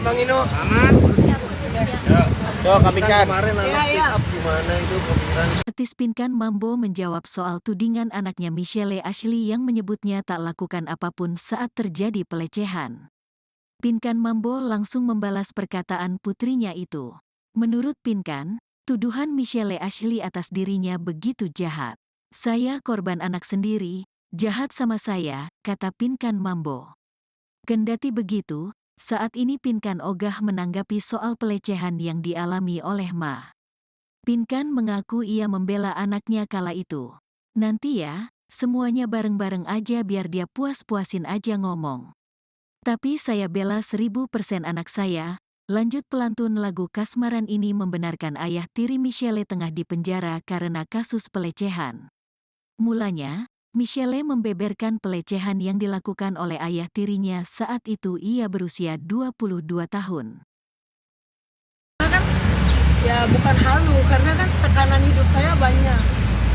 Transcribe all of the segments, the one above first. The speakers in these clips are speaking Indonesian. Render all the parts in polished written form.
Bang Inu. Aman. Yo, Kapinkan. Kemarin anak speak up gimana itu Kapinkan? Artis Pinkan Mambo menjawab soal tudingan anaknya Michelle Ashley yang menyebutnya tak lakukan apapun saat terjadi pelecehan. Pinkan Mambo langsung membalas perkataan putrinya itu. Menurut Pinkan, tuduhan Michelle Ashley atas dirinya begitu jahat. Saya korban anak sendiri, jahat sama saya, kata Pinkan Mambo. Kendati begitu, saat ini Pinkan ogah menanggapi soal pelecehan yang dialami oleh Ma. Pinkan mengaku ia membela anaknya kala itu. Nanti ya, semuanya bareng-bareng aja biar dia puas-puasin aja ngomong. Tapi saya bela 1000% anak saya. Lanjut pelantun lagu kasmaran ini membenarkan ayah tiri Michelle tengah dipenjara karena kasus pelecehan. Mulanya, Michelle membeberkan pelecehan yang dilakukan oleh ayah tirinya saat itu ia berusia 22 tahun. Kan ya bukan halu, karena kan tekanan hidup saya banyak.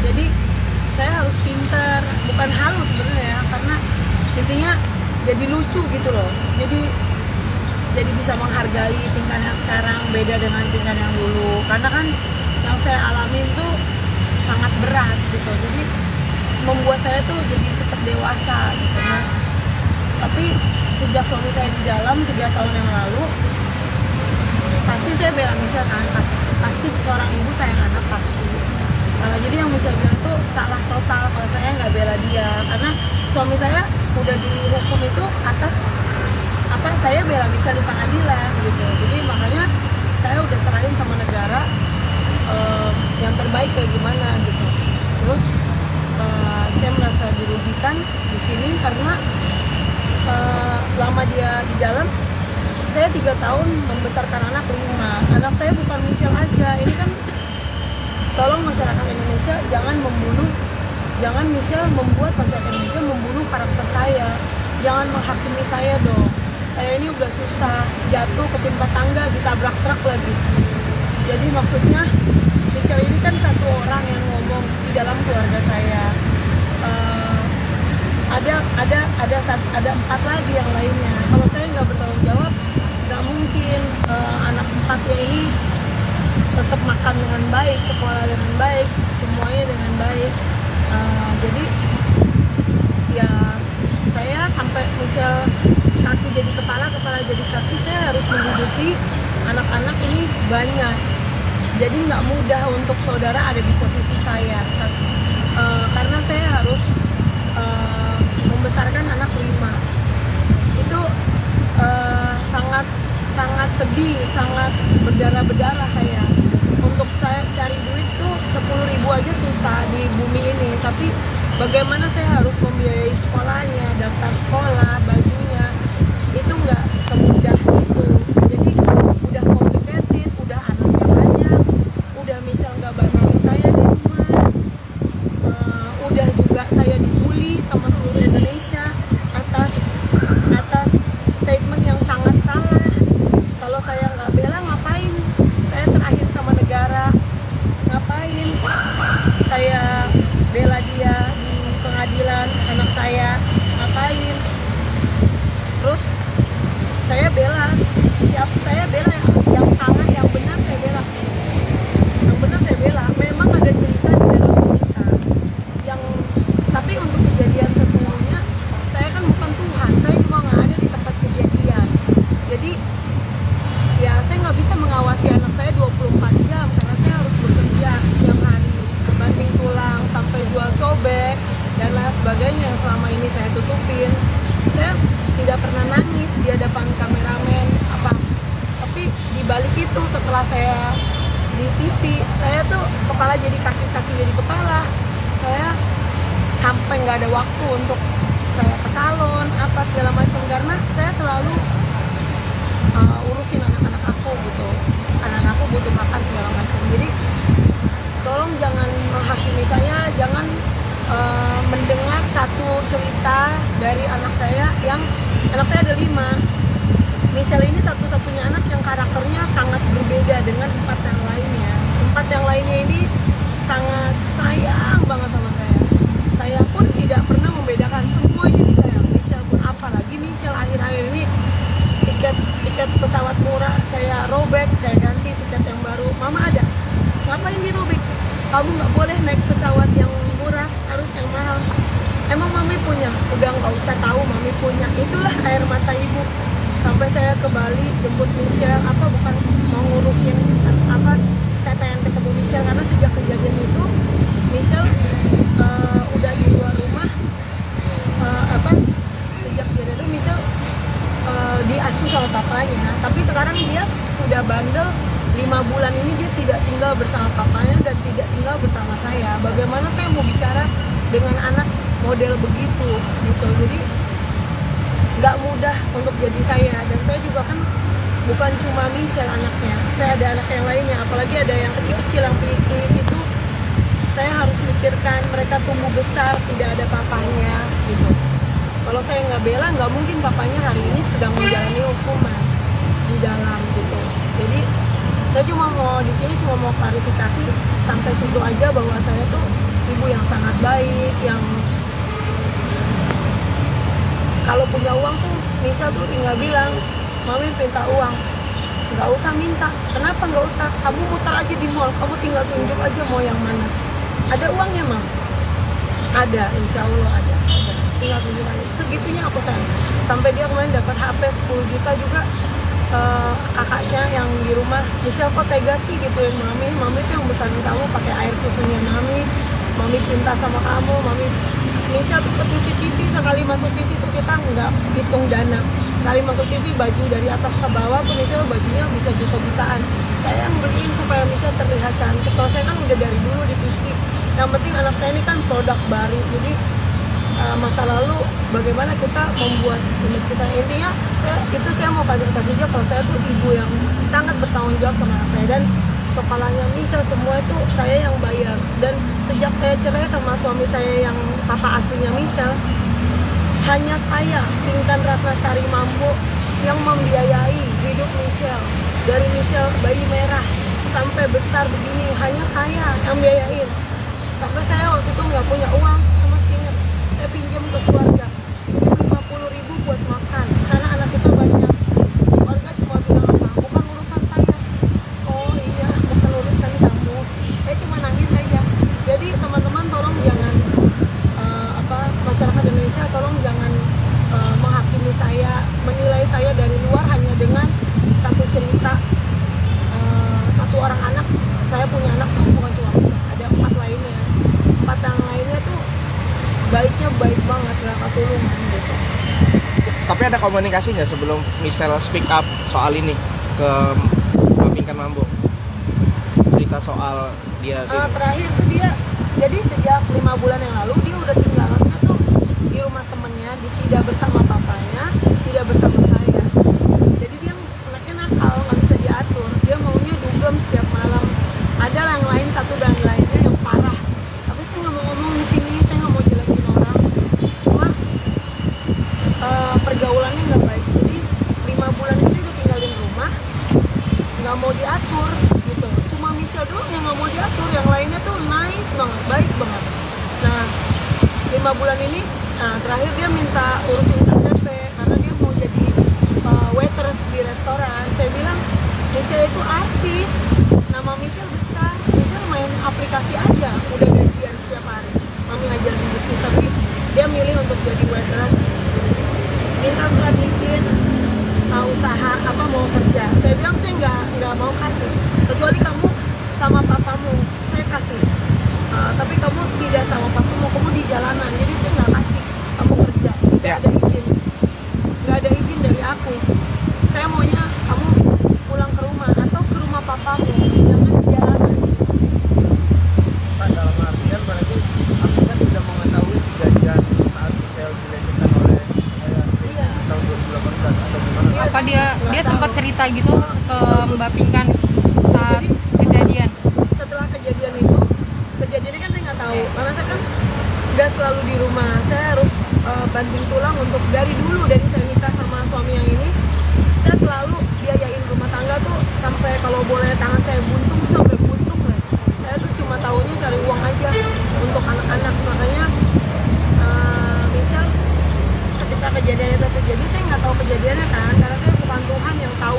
Jadi saya harus pintar, bukan halu sebenarnya ya, karena intinya jadi lucu gitu loh. Jadi bisa menghargai Pinkan yang sekarang beda dengan Pinkan yang dulu. Karena kan yang saya alamin tuh sangat berat gitu. Jadi membuat saya tuh jadi cepat dewasa gitu. Nah, tapi sejak suami saya di dalam 3 tahun yang lalu, pasti saya bela Michelle kan, pasti seorang ibu sayang anak pasti. Jadi yang Michelle bilang tuh salah total kalau saya nggak bela dia, karena suami saya udah dihukum itu atas apa saya bela Michelle di pengadilan gitu. Jadi makanya saya udah serahin sama negara yang terbaik kayak gimana gitu. Terus saya merasa dirugikan di sini karena selama dia di dalam saya 3 tahun membesarkan anak 5. Anak saya bukan Michelle aja. Ini kan tolong masyarakat Indonesia jangan Michelle membuat masyarakat Indonesia membunuh karakter saya. Jangan menghakimi saya dong. Saya ini udah susah, jatuh ketimpa tangga, ditabrak truk lagi. Jadi maksudnya Michelle ini kan satu orang yang ngomong di dalam keluarga saya. Ada 4 lagi yang lainnya. Kalau saya nggak bertanggung jawab, nggak mungkin anak 4-nya ini tetap makan dengan baik, sekolah dengan baik, semuanya dengan baik. Jadi ya saya sampai Michelle kaki jadi kepala jadi kaki, saya harus menghidupi anak-anak ini banyak. Jadi nggak mudah untuk saudara ada di posisi saya, karena saya harus membesarkan anak 5. Itu sangat sedih, sangat berdarah-berdarah saya. Untuk saya cari duit tuh 10.000 aja susah di bumi ini, tapi bagaimana saya harus membiayai sekolahnya, daftar sekolah, bajunya, itu nggak semudah itu. Jadi udah complicated, udah anaknya banyak, udah Michelle nggak bantuin saya di rumah, udah juga saya dibully sama seluruh Indonesia atas statement yang sangat salah. Kalau saya nggak bela, ngapain saya serahin sama negara? Ngapain saya bela dia di pengadilan anak saya? Ngapain? Terus saya bela yang salah, yang benar saya bela. Yang benar saya bela. Memang ada cerita di dalam cerita. Tapi untuk kejadian sesungguhnya, saya kan bukan Tuhan. Saya juga nggak ada di tempat kejadian. Jadi ya saya nggak bisa mengawasi anak saya 24 jam karena saya harus bekerja setiap hari, banting tulang sampai jual cobek dan lain sebagainya yang selama ini saya tutupin. Saya tidak pernah nangis di hadapan kameramen apa. Tapi di balik itu, setelah saya di TV, saya tuh kepala jadi kaki jadi kepala. Saya sampai nggak ada waktu untuk saya ke salon apa segala macam karena saya selalu urusin anak-anak aku gitu. Anak-anak aku butuh makan segala macam. Jadi tolong jangan menghakimi saya, jangan mendengar satu cerita dari anak saya ada 5. Michelle ini satu-satunya anak yang karakternya sangat berbeda dengan 4 yang lainnya. 4 yang lainnya ini sangat sayang banget sama saya. Saya pun tidak pernah membedakan, semuanya disayang. Michelle pun, apalagi Michelle akhir-akhir ini tiket pesawat murah, saya robek, saya ganti tiket yang baru. Mama ada, ngapain dirobek? Kamu nggak boleh naik pesawat yang murah, harus yang mahal. Emang mami punya? Udah nggak usah tahu mami punya. Itulah air mata ibu. Sampai saya ke Bali jemput Michelle, bukan mau ngurusin saya pengen ketemu Michelle karena sejak kejadian itu Michelle udah di luar rumah. Sejak kejadian itu Michelle diasuh sama papanya, tapi sekarang dia sudah bandel 5 bulan ini, dia tidak tinggal bersama papanya dan tidak tinggal bersama saya. Bagaimana saya mau bicara dengan anak model begitu gitu. Jadi nggak mudah untuk jadi saya, dan saya juga kan bukan cuma Michelle anaknya, saya ada anak yang lainnya, apalagi ada yang kecil-kecil yang pelik-pelik itu. Saya harus mikirkan mereka tumbuh besar tidak ada papanya gitu. Kalau saya nggak bela, nggak mungkin papanya hari ini sedang menjalani hukuman di dalam gitu. Jadi saya cuma mau di sini cuma mau klarifikasi sampai situ aja, bahwa saya tuh ibu yang sangat baik, yang kalau punya uang tuh Michelle tuh tinggal bilang, mami minta uang, nggak usah minta. Kenapa nggak usah? Kamu muter aja di mall, kamu tinggal tunjuk aja mau yang mana. Ada uangnya, Mam? Ada, insya Allah ada. Tinggal tunjuk aja. Segitunya aku sayang. Sampai dia kemarin dapat HP 10 juta juga. Kakaknya yang di rumah, Michelle kok tega sih gituin mami. Mami tuh yang besarin kamu pakai air susunya mami cinta sama kamu, mami. Michelle tuh ke TV, sekali masuk TV tuh kita nggak hitung dana. Sekali masuk TV baju dari atas ke bawah tuh Michelle bajunya bisa juta-jutaan. Saya yang beliin supaya Michelle terlihat cantik. Kalau saya kan udah dari dulu di TV. Yang penting anak saya ini kan produk baru. Jadi masa lalu bagaimana kita membuat image kita. Intinya saya mau klarifikasi aja kalau saya tuh ibu yang sangat bertanggung jawab sama anak saya, dan sekolahnya Michelle semua itu saya yang bayar. Dan sejak saya cerai sama suami saya yang papa aslinya Michelle, hanya saya, Pinkan Ratnasari Mambo, yang membiayai hidup Michelle. Dari Michelle bayi merah sampai besar begini, hanya saya yang biayain. Sampai saya waktu itu nggak punya uang, saya masih ingat, saya pinjam ke keluarga, pinjam 50.000 buat makan karena anak kita banyak. Keluarga cuma bilang bukan urusan saya. Oh iya, bukan urusan kamu. Saya cuma nangis aja. Jadi teman-teman tolong jangan masyarakat Indonesia tolong jangan menghakimi saya, menilai saya dari luar hanya dengan satu cerita satu orang anak. Saya punya anak tuh bukan cuma Michelle, ada 4 lainnya. 4 yang lainnya tuh baiknya baik banget, gak ketulungan gitu. Tapi ada komunikasi nggak sebelum Michelle speak up soal ini ke Pinkan Mambo? Cerita soal dia terakhir tuh dia, jadi sejak 5 bulan yang lalu dia udah tinggalnya tuh di rumah temennya, tidak bersama papanya, tidak bersama saya. Jadi dia anaknya nakal, nggak bisa diatur. Dia maunya dugem setiap malam. Ada yang lain satu dan lainnya yang parah. Tapi saya nggak mau ngomong di sini, saya nggak mau jelekin orang. Cuma pergaulannya nggak baik. Jadi 5 bulan itu dia tinggalin rumah, nggak mau diatur gitu. Cuma Michelle doang yang nggak mau diatur, yang lainnya tuh nice banget, baik banget. Nah 5 bulan ini, terakhir dia minta urusin KTP karena dia mau jadi waitress di restoran. Saya bilang Michelle itu artis, nama Michelle besar, Michelle main aplikasi aja udah gajian setiap hari. Mami ngajarin bisnis, tapi dia milih untuk jadi waitress. Minta surat izin usaha mau kerja. Saya bilang saya nggak mau kasih, kecuali kamu sama papamu saya kasih. Tapi kamu tidak sama papamu, kamu di jalanan, jadi saya nggak kasih kamu kerja. Nggak ada izin dari aku. Saya maunya kamu pulang ke rumah atau ke rumah papamu, jangan di jalanan. Pak, dalam artian berarti aku kan sudah mengetahui kejadian saat Michelle dilecehkan oleh tahun 2018 atau gimana? Apa dia sempat cerita gitu ke Mbak Pinkan saat kejadian? Setelah kejadiannya kan saya nggak tahu, karena saya kan nggak selalu di rumah. Saya harus banting tulang untuk dari saya nikah sama suami yang ini, saya selalu biayain rumah tangga tuh sampai kalau boleh tangan saya buntung tuh sampai buntung lah. Saya tuh cuma tahunya cari uang aja untuk anak-anak. Makanya misal ketika kejadiannya terjadi, saya nggak tahu kejadiannya kan, karena saya bukan Tuhan yang tahu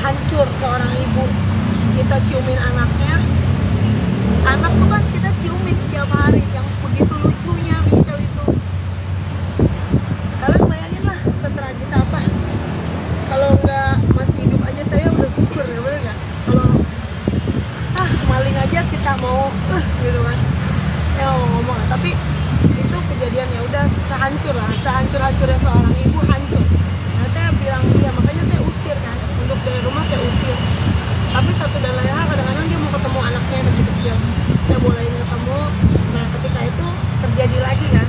hancur seorang ibu. Kita ciumin anaknya, anak tuh kan kita ciumin setiap hari, yang begitu lucunya Michelle itu. Kalian bayangin lah setragis apa. Kalau nggak masih hidup aja saya udah syukur, ya bener nggak? Kalau maling aja kita mau gitu kan, ya mau ngomong. Tapi itu kejadian ya udah sehancur-hancurnya seorang ibu hancur. Nah saya bilang dia, makanya saya usir kan, untuk dari rumah saya usir. Tapi satu dan lain hal, kadang-kadang dia mau ketemu anaknya yang masih kecil, saya bolehin ketemu. Nah ketika itu terjadi lagi kan,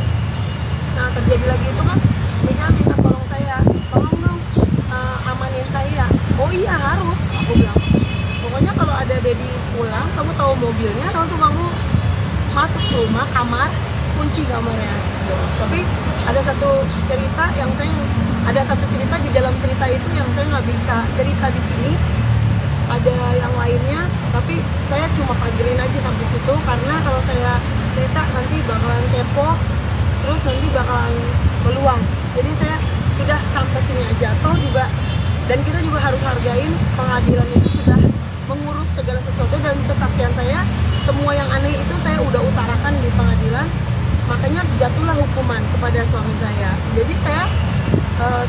itu kan misalnya minta tolong saya, tolong dong amanin saya. Oh iya harus, aku bilang. Pokoknya kalau ada Dedi pulang, kamu tahu mobilnya, langsung kamu masuk ke rumah, kamar, kunci kamarnya. Tapi ada satu cerita di dalam cerita itu yang saya nggak bisa cerita di sini. Ada yang lainnya, tapi saya cuma pagerin aja sampai situ, karena kalau saya cerita nanti bakalan kepo, terus nanti bakalan meluas. Jadi saya sudah sampai sini aja. Toh juga, dan kita juga harus hargain pengadilan itu sudah mengurus segala sesuatu, dan kesaksian saya semua yang aneh itu saya udah utarakan di pengadilan. Makanya jatuhlah hukuman kepada suami saya. Jadi saya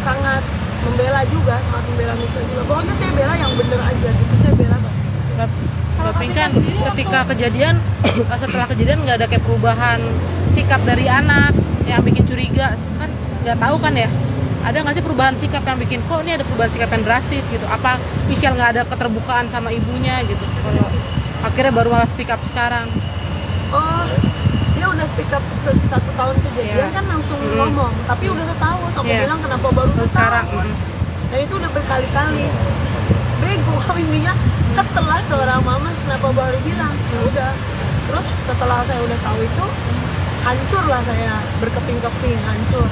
sangat membela Michelle juga. Pokoknya saya bela yang bener aja gitu, saya bela pasti. Mbak Pinkan, ketika kejadian, setelah kejadian nggak ada kayak perubahan sikap dari anak yang bikin curiga, kan nggak tahu kan ya? Ada nggak sih perubahan sikap yang bikin kok ini ada perubahan sikap yang drastis gitu? Apa Michelle nggak ada keterbukaan sama ibunya gitu? Kalau akhirnya baru malah speak up sekarang. Oh, dia udah speak up 1 tahun kejadian kan langsung ngomong, tapi udah setahun. Aku bilang kenapa baru sekarang? Dan itu udah berkali-kali. Bego, intinya kesel lah seorang mama, kenapa baru bilang? Ya udah. Terus setelah saya udah tahu itu, hancur lah saya, berkeping-keping, hancur.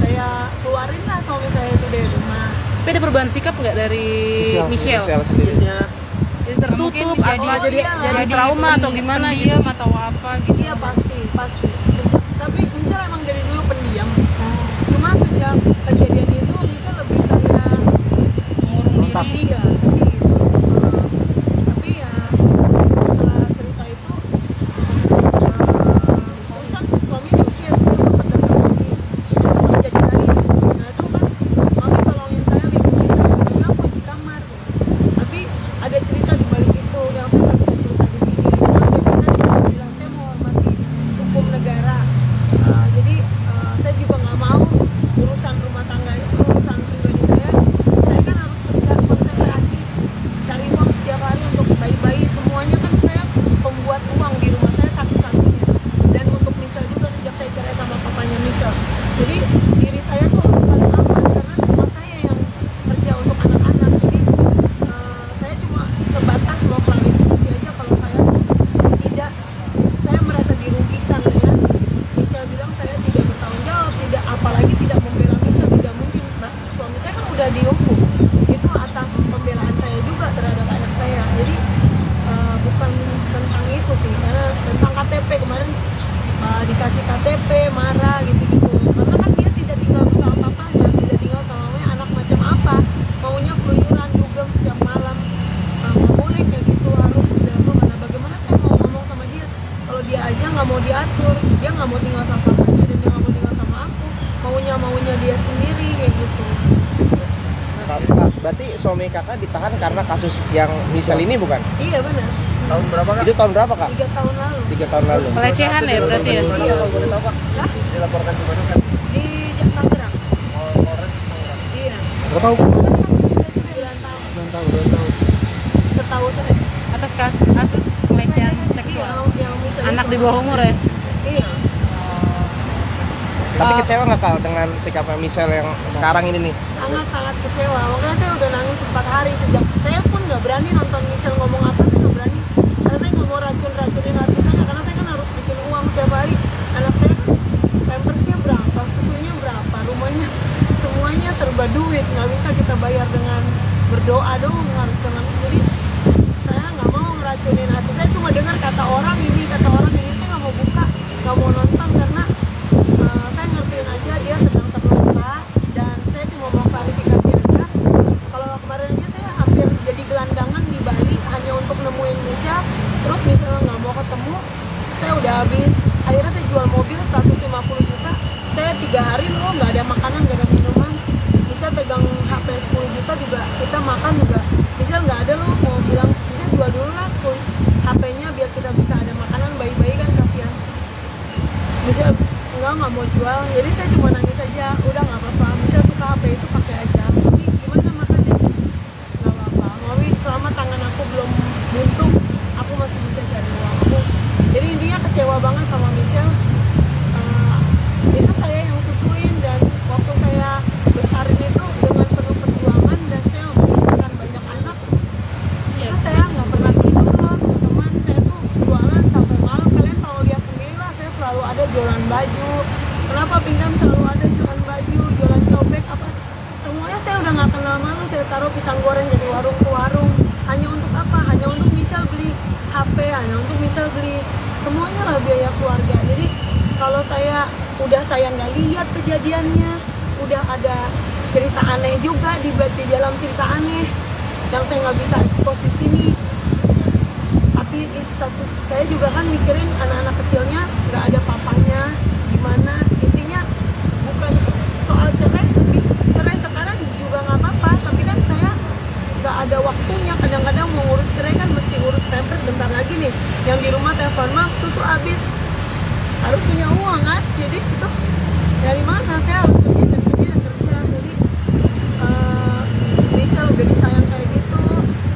Saya keluarin lah suami saya itu dari rumah. Tapi ada perubahan sikap nggak dari Michelle? sendiri. Jadi tertutup, jadi- jadi trauma atau gimana gitu? Pendiam atau apa gitu? Iya pasti. Tapi Michelle emang dari dulu pendiam. Cuma sejak kejadian itu Michelle lebih kayak Mengurung diri. iya, sedih gitu. Tapi ya setelah cerita itu, terus kan suami diusir, terus sempat datang lagi, itu terjadi lagi. Nah itu kan mami tolongin saya, lindungi saya, dia bilang kunci kamar. Tapi ada cerita di balik itu yang saya nggak bisa cerita di sini. Itu ada cerita cuma bilang saya mau hormati hukum negara. Jadi saya juga nggak mau urusan rumah tangga itu, urusan pribadi saya. Saya kan harus kerja konsentrasi, cari uang setiap hari untuk bayi-bayi. Semuanya kan saya pembuat uang di rumah saya satu-satunya. Dan untuk Michelle juga sejak saya cerai sama papanya Michelle. Jadi diri saya tuh harus paling aman karena cuma saya yang kerja untuk anak-anak. Jadi saya cuma sebatas mau klarifikasi aja kalau saya tidak, saya merasa dirugikan ya. Michelle bilang saya tidak bertanggung jawab, tidak, apalagi tidak membela Michelle, tidak mungkin. Nah, suami saya kan udah dihukum, itu atas pembelaan saya juga terhadap anak saya. Jadi bukan tentang itu sih, karena tentang KTP kemarin dikasih KTP marah gitu-gitu. Karena kan dia tidak tinggal bersama papanya, tidak tinggal sama mamanya, anak macam apa? Maunya keluyuran juga setiap malam. Nggak boleh kayak gitu, harus tidak mana. Bagaimana saya mau ngomong sama dia kalau dia aja nggak mau diatur, dia nggak mau tinggal sama papanya dan dia nggak mau tinggal sama aku, maunya dia sendiri kayak gitu. Kakak, berarti suami kakak ditahan karena kasus yang Michelle ini bukan? Iya benar, Tahun berapa kak? Itu tahun berapa kak? 3 tahun lalu 3 tahun lalu. Pelecehan ya berarti ya? Iya. Kalau boleh tahu kak? Hah? Dilaporkan di mana kak? Di Tangerang. Polres Tangerang. Iya. Berapa tahun? Sudah 9 tahun. Setahu saya. Atas kasus pelecehan seksual Yang misalnya anak di bawah umur ya? Iya. Tapi kecewa nggak kak dengan sikapnya Michelle yang sekarang ini nih? Sangat kecewa. Makanya saya udah nangis 4 hari sejak. Saya pun nggak berani nonton Michelle ngomong apa, saya nggak berani. Karena saya nggak mau racunin hati saya, karena saya kan harus bikin uang tiap hari. Anak saya kan pampersnya berapa, susunya berapa, rumahnya semuanya serba duit, nggak bisa kita bayar dengan berdoa dong, harus dengan. Jadi saya nggak mau ngeracunin hati saya. Cuma dengar kata orang ini, saya nggak mau buka, nggak mau nonton karena saya ngertiin aja dia sedang terluka dan saya cuma mau klarifikasi aja. Kalau kemarin aja saya hampir habis akhirnya saya jual mobil 150 juta. Saya 3 hari loh nggak ada makanan, nggak ada minuman. Bisa pegang HP 10 juta juga, kita makan juga bisa nggak ada loh. Mau bilang bisa jual dulu lah 10 HP-nya biar kita bisa ada makanan, bayi-bayi kan kasihan. Bisa nggak mau jual, jadi saya cuma nangis aja, udah nggak apa-apa, bisa suka HP itu pakai aja, tapi gimana makannya nggak apa-apa mami, selama tangan aku belum buntu aku masih bisa cari uang aku. Jadi intinya kecewa banget sama Michelle. Itu saya yang susuin, dan waktu saya besarin itu dengan penuh perjuangan, dan saya membesarkan banyak anak. Itu saya nggak pernah tidur loh teman-teman, saya tuh jualan sampai malam. Kalian kalau lihat sendiri lah, saya selalu ada jualan baju. Kenapa Pingkan selalu ada jualan baju, jualan cobek apa? Semuanya saya udah nggak kenal malu. Saya taruh pisang goreng dari warung ke warung. Hanya untuk apa? Hanya untuk Michelle beli HP, hanya untuk Michelle beli semuanya lah biaya keluarga. Jadi kalau saya nggak lihat kejadiannya, udah ada cerita aneh juga di dalam cerita aneh yang saya nggak bisa expose di sini. Tapi saya juga kan mikirin anak-anak kecilnya nggak ada papanya gimana. Intinya bukan soal cerai, cerai sekarang juga nggak apa-apa, tapi kan saya nggak ada waktunya. Kadang-kadang mau ngurus cerai kan mesti ngurus pampers bentar lagi nih, yang di rumah telepon mak susu habis, harus punya uang kan. Jadi itu dari mana, saya harus kerja. Jadi Michelle udah disayang kayak gitu.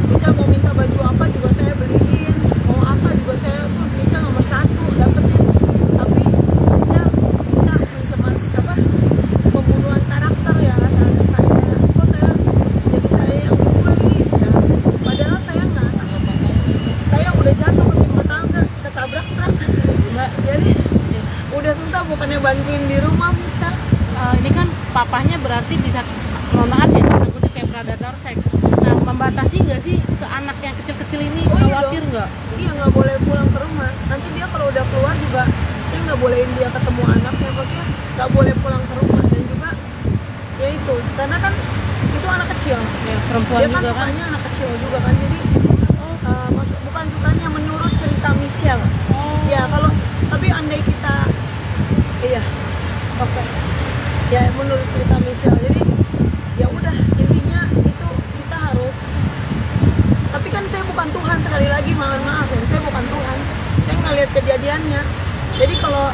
Michelle mau minta baju apa juga saya beliin, mau apa juga saya tuh Michelle nomor 1 dapetin. Tapi Michelle bisa mencemari pembunuhan karakter ya terhadap saya. Kok saya jadi saya yang dibully ya, padahal saya udah jatuh ke timpa tangga, ketabrak truk. Jadi udah susah bukannya bantuin di rumah bisa. Ini kan papahnya berarti bisa, mohon maaf ya, takutnya kayak predator seks. Nah, membatasi nggak sih ke anak yang kecil-kecil ini? Oh, iya Khawatir dong. nggak? Iya, nggak boleh pulang ke rumah. Nanti dia kalau udah keluar juga saya nggak bolehin dia ketemu anaknya, maksudnya nggak boleh pulang ke rumah. Dan juga ya itu karena kan itu anak kecil, Ya, perempuan dia kan juga kan. sukanya anak kecil juga kan. Jadi bukan sukanya menurut cerita Michelle. Oh. Ya kalau tapi andai kita iya oke ya menurut cerita Michelle. Jadi ya udah intinya itu kita harus, tapi kan saya bukan Tuhan, sekali lagi mohon maaf ya, saya bukan Tuhan, saya nggak lihat kejadiannya. Jadi kalau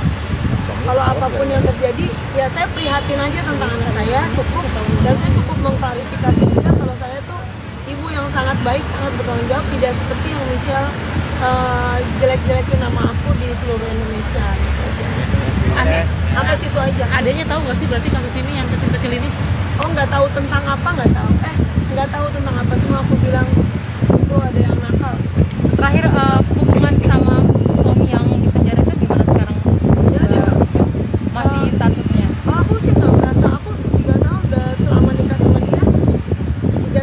apapun yang terjadi ya saya prihatin aja tentang anak saya cukup, dan saya cukup mengklarifikasi juga kalau saya tuh ibu yang sangat baik, sangat bertanggung jawab, tidak seperti yang Michelle jelek-jelekin nama aku di seluruh Indonesia gitu aja. Ade, Sampai situ aja. adanya tahu nggak sih berarti kasus ini yang kecil-kecil ini? Oh nggak tahu tentang apa, nggak tahu. Nggak tahu tentang apa, cuma aku bilang itu ada yang nakal. Terakhir hubungan sama suami yang di penjara itu gimana sekarang? Ya, dia, Masih statusnya? aku sih nggak merasa, aku 3 tahun udah selama nikah sama dia,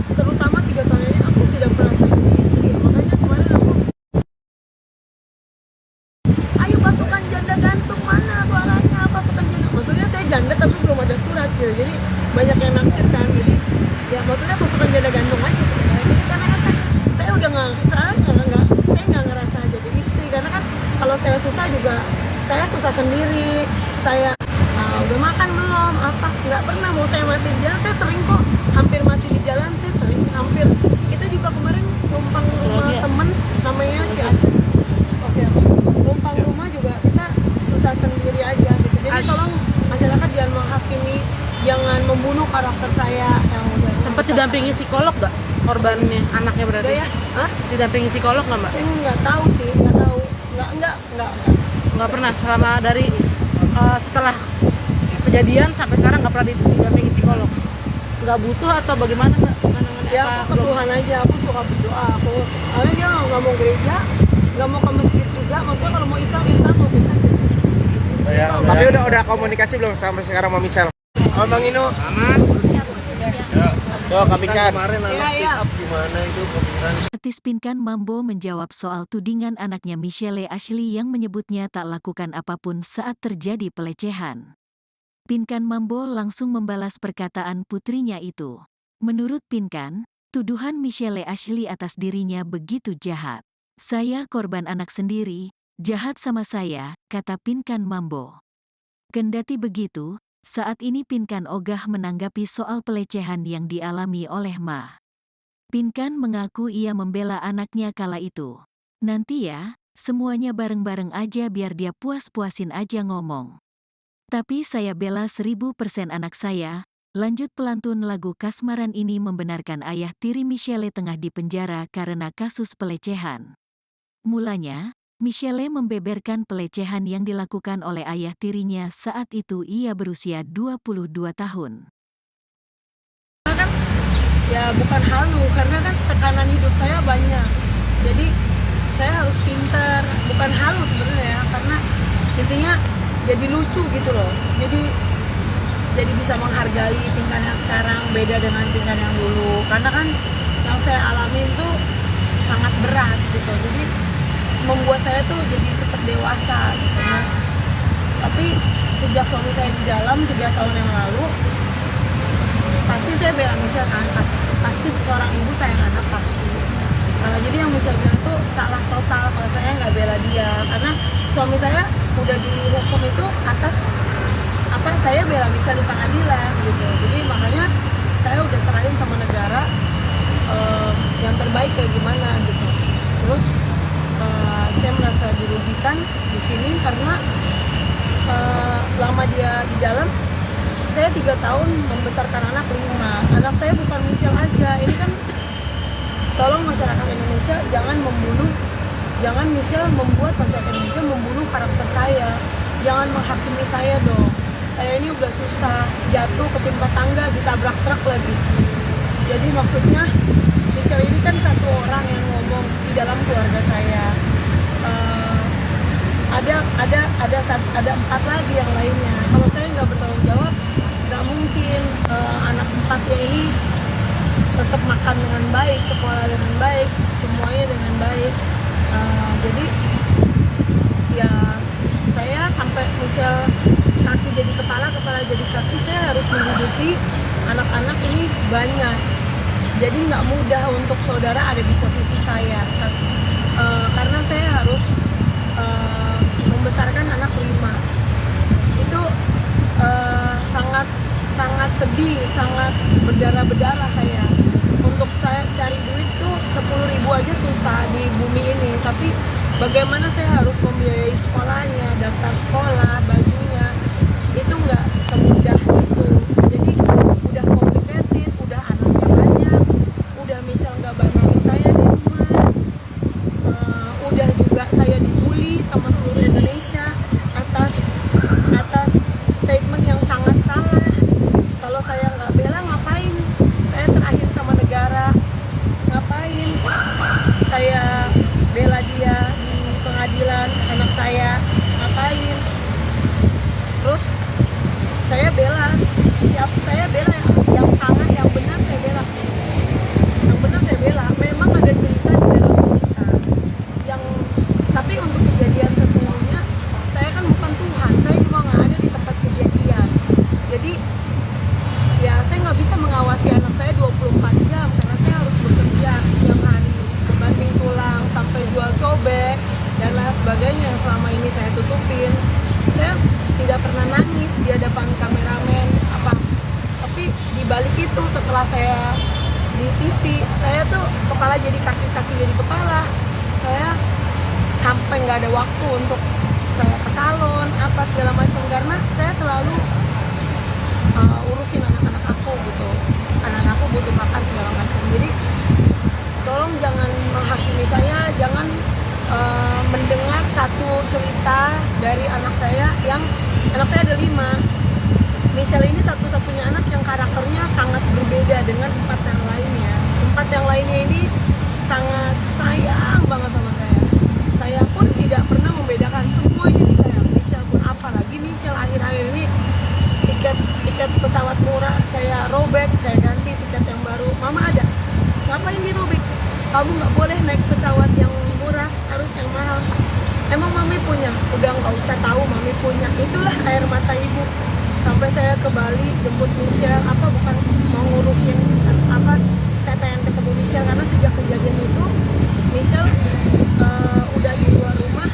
terutama 3 tahun ini aku tidak merasa jadi istri. Makanya kemarin aku, ayo pasukan janda gantung mana suaranya, pasukan janda. Maksudnya saya janda tapi belum ada surat gitu. Jadi banyak yang naksir kan. Jadi ya maksudnya pasukan janda gantung aja. Jadi karena kan saya udah nggak, saya nggak ngerasa jadi istri, karena kan kalau saya susah juga saya susah sendiri. Saya udah makan belum apa, nggak pernah mau saya mati di jalan. Saya sering kok hampir mati di jalan, saya sering hampir. Kita juga kemarin numpang rumah temen namanya Ci Aceh. Oke, numpang rumah juga kita susah sendiri aja gitu. Jadi tolong masyarakat jangan menghakimi, jangan membunuh karakter saya yang udah Sempat didampingi psikolog nggak korbannya, anaknya berarti? udah ya. Hah? Didampingi psikolog nggak mbak? Saya nggak tahu sih, nggak tahu. Nggak. Nggak pernah selama dari setelah kejadian sampai sekarang nggak pernah didampingi psikolog? Nggak butuh atau bagaimana mbak? Ya aku ke Tuhan aja, aku suka berdoa. Soalnya dia nggak mau gereja, nggak mau ke masjid juga. Maksudnya kalau mau Islam, mau Kristen. Tapi udah komunikasi belum sampai sekarang sama Michelle? Bang Ino. Yo, Kapingkan. Kemarin anak Iya, speak iya. up gimana itu Kapingkan? Artis Pinkan Mambo menjawab soal tudingan anaknya Michelle Ashley yang menyebutnya tak lakukan apapun saat terjadi pelecehan. Pinkan Mambo langsung membalas perkataan putrinya itu. Menurut Pinkan, tuduhan Michelle Ashley atas dirinya begitu jahat. Saya korban anak sendiri, Jahat sama saya, kata Pinkan Mambo. Kendati begitu, saat ini Pinkan ogah menanggapi soal pelecehan yang dialami oleh Ma. Pinkan mengaku ia membela anaknya kala itu. Nanti ya, semuanya bareng-bareng aja biar dia puas-puasin aja ngomong. Tapi saya bela 1000% anak saya. Lanjut pelantun lagu kasmaran ini membenarkan ayah tiri Michelle tengah dipenjara karena kasus pelecehan. Mulanya, Michelle membeberkan pelecehan yang dilakukan oleh ayah tirinya saat itu ia berusia 22 tahun. Kan ya bukan halu, karena kan tekanan hidup saya banyak. Jadi saya harus pintar, bukan halu sebenarnya ya, karena intinya jadi lucu gitu loh. Jadi bisa menghargai Pinkan yang sekarang beda dengan Pinkan yang dulu. Karena kan yang saya alamin tuh sangat berat gitu. Jadi membuat saya tuh jadi cepat dewasa gitu. Nah, tapi sejak suami saya di dalam 3 tahun yang lalu, pasti saya bela Michelle kan, pasti seorang ibu sayang anak pasti. Jadi yang Michelle bilang tuh salah total kalau saya nggak bela dia, karena suami saya udah dihukum itu atas apa saya bela Michelle di pengadilan gitu. Jadi makanya saya udah serahin sama negara yang terbaik kayak gimana gitu. Terus saya merasa dirugikan di sini karena selama dia di dalam, saya 3 tahun membesarkan anak 5. Anak saya bukan Michelle aja. Ini kan tolong masyarakat Indonesia jangan Michelle membuat masyarakat Indonesia membunuh karakter saya. Jangan menghakimi saya dong. Saya ini udah susah, jatuh ketimpa tangga, ditabrak truk lagi. Jadi maksudnya Michelle ini kan satu orang yang ngomong di dalam keluarga saya. Ada 4 lagi yang lainnya. Kalau saya nggak bertanggung jawab, nggak mungkin anak 4-nya ini tetap makan dengan baik, sekolah dengan baik, semuanya dengan baik. Jadi ya saya sampai Michelle kaki jadi kepala jadi kaki, saya harus menghidupi anak-anak ini banyak. Jadi nggak mudah untuk saudara ada di posisi saya, karena saya harus membesarkan anak 5. Itu sangat sedih, sangat berdarah-berdarah saya. Untuk saya cari duit tuh 10.000 aja susah di bumi ini, tapi bagaimana saya harus membiayai sekolahnya, daftar sekolah, bajunya, itu nggak semudah itu. Jadi udah complicated, udah anaknya banyak, udah Michelle nggak bantuin saya di rumah, udah juga saya dibully sama seluruh Indonesia atas statement yang sangat salah. Kalau saya nggak bela, ngapain saya serahin sama negara? Ngapain saya bela dia di pengadilan anak saya? Ngapain? Terus saya bela yang salah, yang benar saya bela. Yang benar saya bela. Memang ada cerita di dalam cerita. Tapi untuk kejadian sesungguhnya, saya kan bukan Tuhan. Saya juga nggak ada di tempat kejadian. Jadi ya saya nggak bisa mengawasi anak saya 24 jam karena saya harus bekerja setiap hari, banting tulang sampai jual cobek dan lain sebagainya yang selama ini saya tutupin. Saya tidak pernah nangis di hadapan kameramen apa. Tapi di balik itu, setelah saya di TV, saya tuh kepala jadi kaki jadi kepala. Saya sampai nggak ada waktu untuk saya ke salon apa segala macam karena saya selalu urusin anak-anak aku gitu. Anak-anak aku butuh makan segala macam. Jadi tolong jangan menghakimi saya, jangan mendengar satu cerita dari anak saya ada 5. Michelle ini satu-satunya anak yang karakternya sangat berbeda dengan 4 yang lainnya. 4 yang lainnya ini sangat sayang banget sama saya. Saya pun tidak pernah membedakan, semuanya disayang. Michelle pun, apalagi Michelle akhir-akhir ini tiket pesawat murah saya robek, saya ganti tiket yang baru. Mama ada, ngapain dirobek? Kamu nggak boleh naik pesawat yang murah, harus yang mahal. Emang mami punya? Udah nggak usah tahu mami punya. Itulah air mata ibu. Sampai saya ke Bali jemput Michelle, bukan mau ngurusin saya pengen ketemu Michelle karena sejak kejadian itu Michelle udah di luar rumah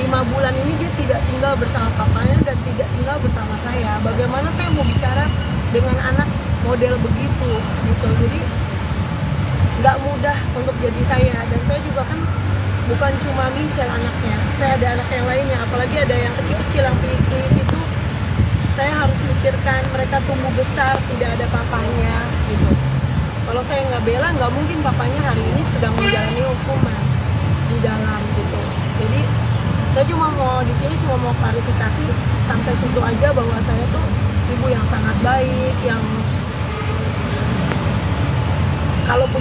5 bulan ini dia tidak tinggal bersama papanya dan tidak tinggal bersama saya. Bagaimana saya mau bicara dengan anak model begitu gitu. Jadi nggak mudah untuk jadi saya, dan saya juga kan bukan cuma Michelle anaknya, saya ada anak yang lainnya, apalagi ada yang kecil-kecil yang pelit-pelit itu. Saya harus mikirkan mereka tumbuh besar tidak ada papanya gitu. Kalau saya nggak bela, nggak mungkin papanya hari ini sedang menjalani hukuman di dalam gitu. Jadi saya cuma mau di sini cuma mau klarifikasi sampai situ aja, bahwa saya tuh ibu yang sangat baik, yang kalau